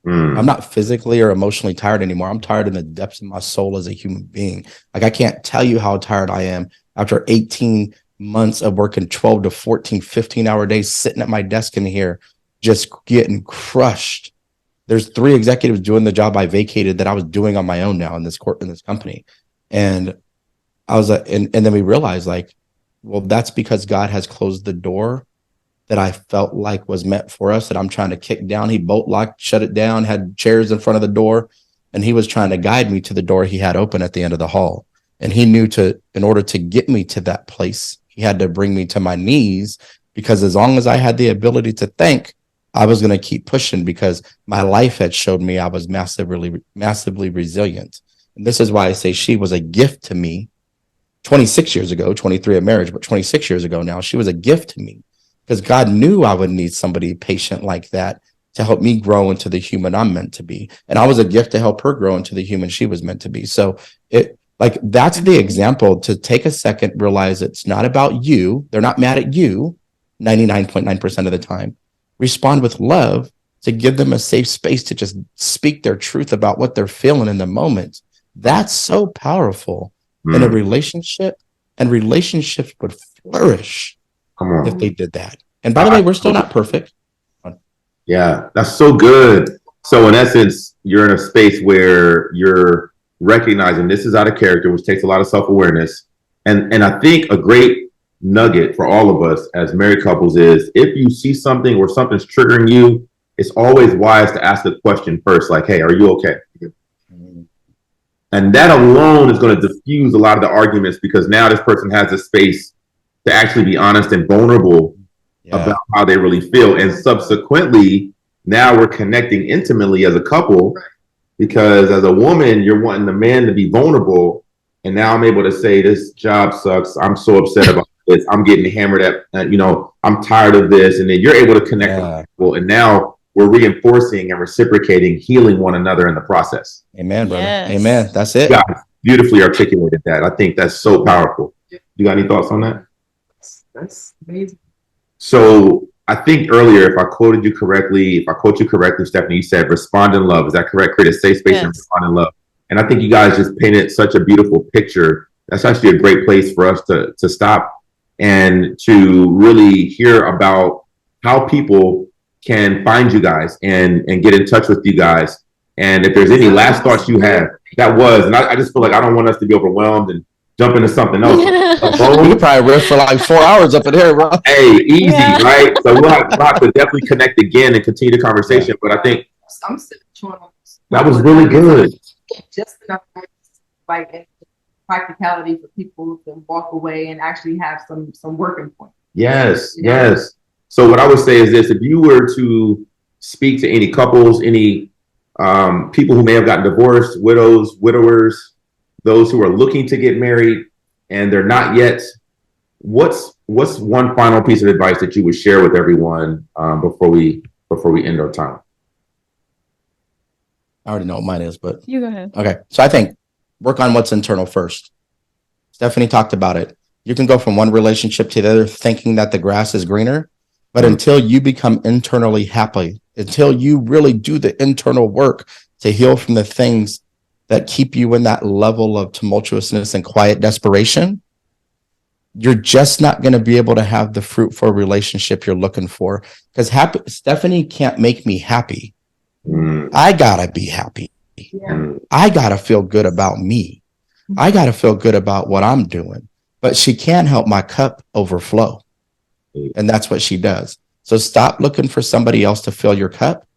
Speaker 4: I'm not physically or emotionally tired anymore. I'm tired in the depths of my soul as a human being. Like, I can't tell you how tired I am after 18 months of working 12 to 14, 15-hour days, sitting at my desk in here, just getting crushed. There's 3 executives doing the job I vacated that I was doing on my own now in this company. And I was like, and then we realized, like, well, that's because God has closed the door that I felt like was meant for us, that I'm trying to kick down. He bolt locked, shut it down, had chairs in front of the door, and he was trying to guide me to the door he had open at the end of the hall. And he knew in order to get me to that place, he had to bring me to my knees, because as long as I had the ability to think, I was going to keep pushing, because my life had showed me I was massively resilient. And this is why I say she was a gift to me 26 years ago, 23 of marriage, but 26 years ago now, she was a gift to me. Because God knew I would need somebody patient like that to help me grow into the human I'm meant to be. And I was a gift to help her grow into the human she was meant to be. So that's the example, to take a second, realize it's not about you. They're not mad at you 99.9% of the time. Respond with love to give them a safe space to just speak their truth about what they're feeling in the moment. That's so powerful in a relationship, and relationships would flourish if they did that. And by the way, we're still not perfect.
Speaker 1: Yeah, that's so good. So in essence, you're in a space where you're recognizing this is out of character, which takes a lot of self-awareness. And I think a great nugget for all of us as married couples is, if you see something or something's triggering you, it's always wise to ask the question first, like, hey, are you okay? And that alone is going to diffuse a lot of the arguments, because now this person has a space to actually be honest and vulnerable about how they really feel. And subsequently, now we're connecting intimately as a couple, because as a woman, you're wanting the man to be vulnerable. And now I'm able to say, this job sucks. I'm so upset about this. I'm getting hammered at, I'm tired of this. And then you're able to connect with people. And now we're reinforcing and reciprocating, healing one another in the process.
Speaker 4: Amen, brother.
Speaker 3: Yes.
Speaker 4: Amen. That's it.
Speaker 1: Yeah, beautifully articulated that. I think that's so powerful. You got any thoughts on that?
Speaker 2: That's amazing.
Speaker 1: So I think earlier, if I quote you correctly, Stephanie, you said respond in love. Is that correct? Create a safe space and respond in love. And I think you guys just painted such a beautiful picture. That's actually a great place for us to stop and to really hear about how people can find you guys and get in touch with you guys. And if there's any last thoughts you have, and I just feel like I don't want us to be overwhelmed and jump into something else.
Speaker 4: We could probably riff for like 4 hours up in here, bro.
Speaker 1: Hey, easy, right? So we'll have to definitely connect again and continue the conversation. But I think that was really good.
Speaker 2: Just enough, like practicality for people to walk away and actually have some working point.
Speaker 1: Yes, yes. So what I would say is this: if you were to speak to any couples, any people who may have gotten divorced, widows, widowers, those who are looking to get married and they're not yet, what's one final piece of advice that you would share with everyone before we end our time?
Speaker 4: I already know what mine is, but
Speaker 3: you go ahead.
Speaker 4: Okay, so I think work on what's internal first. Stephanie talked about it. You can go from one relationship to the other thinking that the grass is greener, but until you become internally happy, until you really do the internal work to heal from the things that keep you in that level of tumultuousness and quiet desperation, you're just not going to be able to have the fruitful relationship you're looking for. Because Stephanie can't make me happy. I gotta be happy. I gotta feel good about me. I gotta feel good about what I'm doing. But she can't help my cup overflow. And that's what she does. So stop looking for somebody else to fill your cup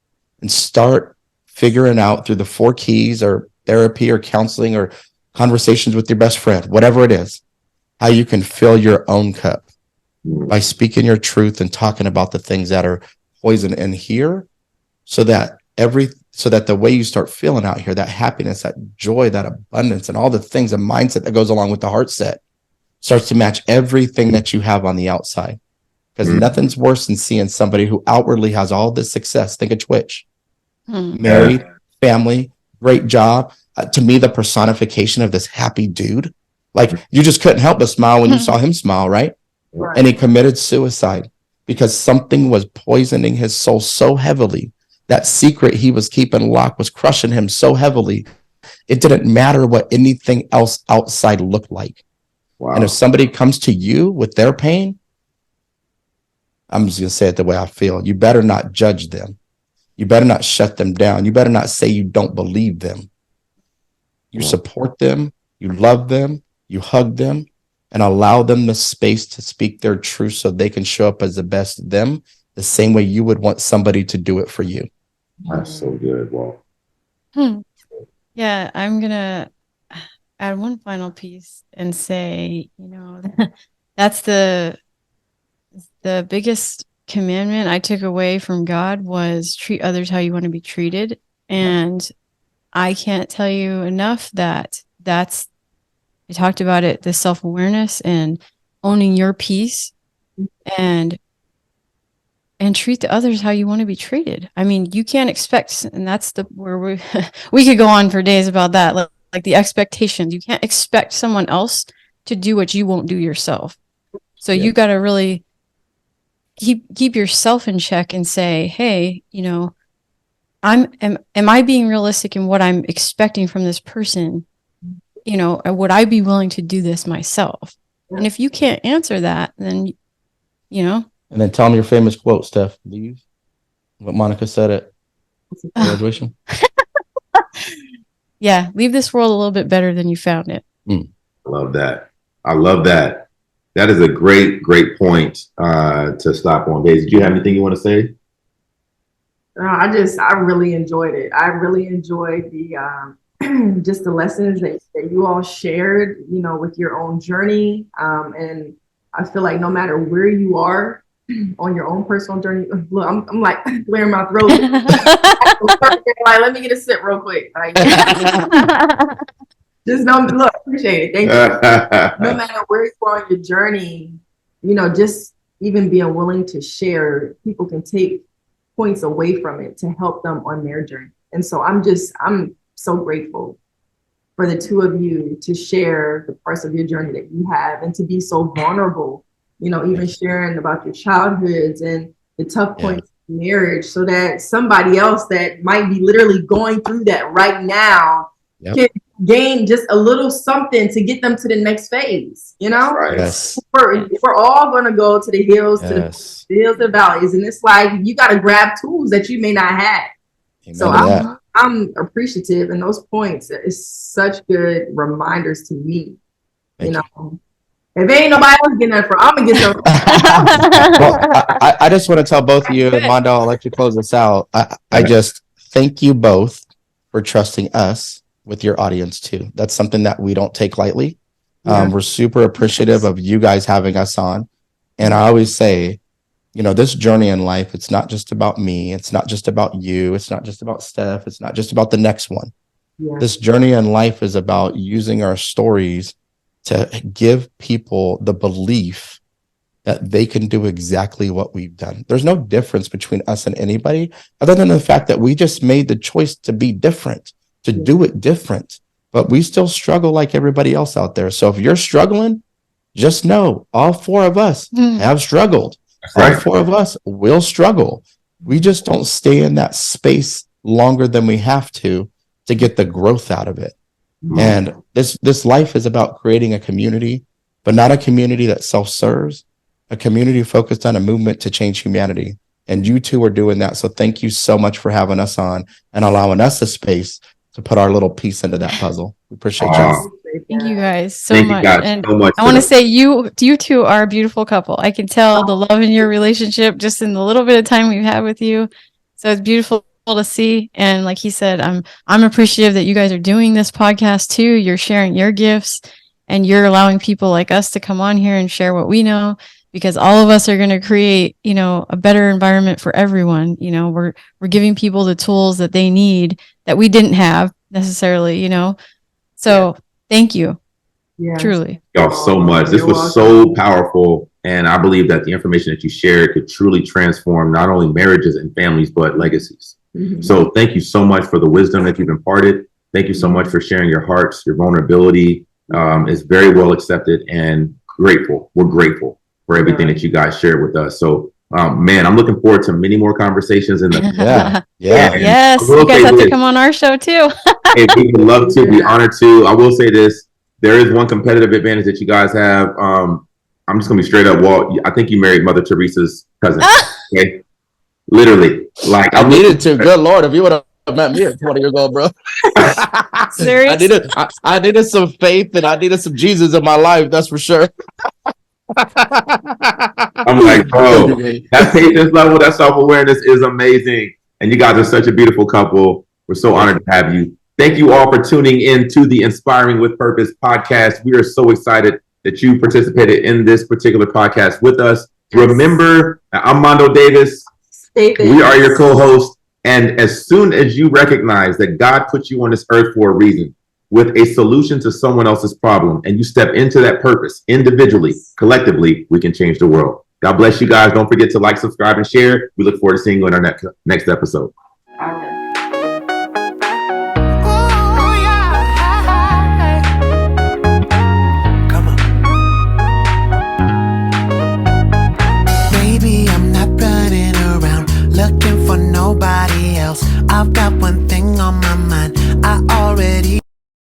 Speaker 4: and start figuring out through the 4 keys or therapy or counseling or conversations with your best friend, whatever it is, how you can fill your own cup by speaking your truth and talking about the things that are poison in here, so that the way you start feeling out here, that happiness, that joy, that abundance, and all the things, the mindset that goes along with the heart set starts to match everything that you have on the outside. Because nothing's worse than seeing somebody who outwardly has all this success. Think of Twitch. Married, family, great job. To me, the personification of this happy dude. Like, you just couldn't help but smile when you saw him smile, right? And he committed suicide because something was poisoning his soul so heavily. That secret he was keeping locked was crushing him so heavily. It didn't matter what anything else outside looked like. Wow. And if somebody comes to you with their pain, I'm just going to say it the way I feel. You better not judge them. You better not shut them down. You better not say you don't believe them. You support them. You love them. You hug them and allow them the space to speak their truth so they can show up as the best them, the same way you would want somebody to do it for you.
Speaker 1: That's so good, Walt.
Speaker 3: Yeah, I'm going to add one final piece and say, that's the biggest commandment I took away from God was treat others how you want to be treated. And I can't tell you enough that's, I talked about it, the self-awareness and owning your peace and treat the others how you want to be treated. I mean, you can't expect, and that's where we could go on for days about that. Like the expectations, you can't expect someone else to do what you won't do yourself. So you got to really keep yourself in check and say, hey, am I being realistic in what I'm expecting from this person? Would I be willing to do this myself? And if you can't answer that, then,
Speaker 4: And then tell them your famous quote, Steph. Leave what Monica said at graduation.
Speaker 3: Yeah, leave this world a little bit better than you found it.
Speaker 1: I love that. I love that. That is a great, great point to stop on. Daisy, do you have anything you want to say?
Speaker 2: I really enjoyed it. I really enjoyed the just the lessons that you all shared, with your own journey. And I feel like no matter where you are on your own personal journey, look, I'm like clearing my throat. Like, let me get a sip real quick. Like, just appreciate it. Thank you. No matter where you are on your journey, just even being willing to share, people can take points away from it to help them on their journey. And so I'm so grateful for the two of you to share the parts of your journey that you have and to be so vulnerable, even sharing about your childhoods and the tough points of marriage, so that somebody else that might be literally going through that right now can gain just a little something to get them to the next phase,
Speaker 1: Right.
Speaker 4: Yes.
Speaker 2: We're all going to go to the hills, to the hills and valleys. And it's like, you got to grab tools that you may not have.
Speaker 4: Amen
Speaker 2: so I'm appreciative. And those points is such good reminders to me,
Speaker 4: Thank you.
Speaker 2: If ain't nobody else getting that, I'm going to get them.
Speaker 4: Well, I just want to tell both of you, and Mondo, I'll let you close this out. I just thank you both for trusting us with your audience too. That's something that we don't take lightly. We're super appreciative of you guys having us on. And I always say, this journey in life, it's not just about me. It's not just about you. It's not just about Steph. It's not just about the next one.
Speaker 2: Yeah.
Speaker 4: This journey in life is about using our stories to give people the belief that they can do exactly what we've done. There's no difference between us and anybody other than the fact that we just made the choice to be different, to do it different, but we still struggle like everybody else out there. So if you're struggling, just know all four of us have struggled. All four of us will struggle. We just don't stay in that space longer than we have to get the growth out of it. And this life is about creating a community, but not a community that self-serves, a community focused on a movement to change humanity. And you two are doing that. So thank you so much for having us on and allowing us a space to put our little piece into that puzzle. We appreciate you.
Speaker 3: Thank you guys so much. And
Speaker 1: so much
Speaker 3: I want to say you two are a beautiful couple. I can tell the love in your relationship just in the little bit of time we've had with you. So it's beautiful to see. And like he said, I'm appreciative that you guys are doing this podcast too. You're sharing your gifts and you're allowing people like us to come on here and share what we know, because all of us are going to create, a better environment for everyone. We're giving people the tools that they need that we didn't have necessarily, So thank you. Yeah. Truly.
Speaker 1: Y'all so much. This was so powerful. And I believe that the information that you shared could truly transform not only marriages and families, but legacies. Mm-hmm. So thank you so much for the wisdom that you've imparted. Thank you so much for sharing your hearts, your vulnerability. Is very well accepted and grateful. We're grateful for everything that you guys shared with us. So, man, I'm looking forward to many more conversations in the
Speaker 3: Yes, you guys have to come on our show too.
Speaker 1: Hey, we would love to. Be honored to. I will say this: there is one competitive advantage that you guys have. I'm just gonna be straight up, Walt. I think you married Mother Teresa's cousin. Okay, literally. Like
Speaker 4: I needed to. Good Lord, if you would have met me at 20 years old, bro.
Speaker 3: Seriously,
Speaker 4: I needed some faith and I needed some Jesus in my life. That's for sure.
Speaker 1: I'm like, bro, that patience level, that self-awareness is amazing. And you guys are such a beautiful couple. We're so honored to have you. Thank you all for tuning in to the Inspiring with Purpose podcast. We are so excited that you participated in this particular podcast with us. Remember, I'm Mondo Davis. We are your co-hosts. And as soon as you recognize that God put you on this earth for a reason, with a solution to someone else's problem, and you step into that purpose individually, collectively, we can change the world. God bless you guys. Don't forget to like, subscribe, and share. We look forward to seeing you in our next episode.